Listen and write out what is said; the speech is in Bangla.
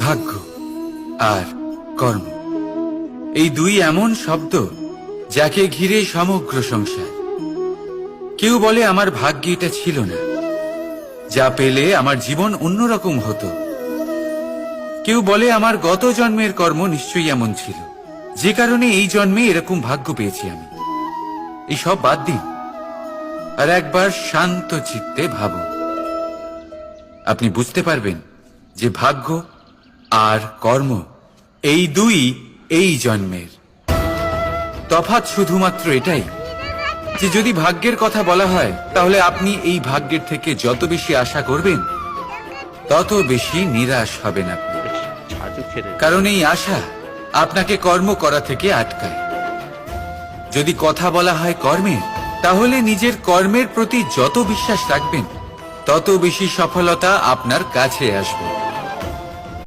ভাগ্য আর কর্ম, এই দুই এমন শব্দ যাকে ঘিরে সমগ্র সংসার। কেউ বলে আমার ভাগ্যে এটা ছিল না, যা পেলে আমার জীবন অন্যরকম হতো। কেউ বলে আমার গত জন্মের কর্ম নিশ্চয়ই এমন ছিল, যে কারণে এই জন্মে এরকম ভাগ্য পেয়েছি আমি। এই সব বাদ দিন আর একবার শান্ত চিত্তে ভাবুন। আপনি বুঝতে পারবেন যে ভাগ্য আর কর্ম এই দুই এই জন্মের। তফাৎ শুধুমাত্র এটাই যে যদি ভাগ্যের কথা বলা হয়, তাহলে আপনি এই ভাগ্যের থেকে যত বেশি আশা করবেন তত বেশি নিরাশ হবেন আপনি। কারণ এই আশা আপনাকে কর্ম করা থেকে আটকায়। যদি কথা বলা হয় কর্মের, তাহলে নিজের কর্মের প্রতি যত বিশ্বাস রাখবেন তত বেশি সফলতা আপনার কাছে আসবে।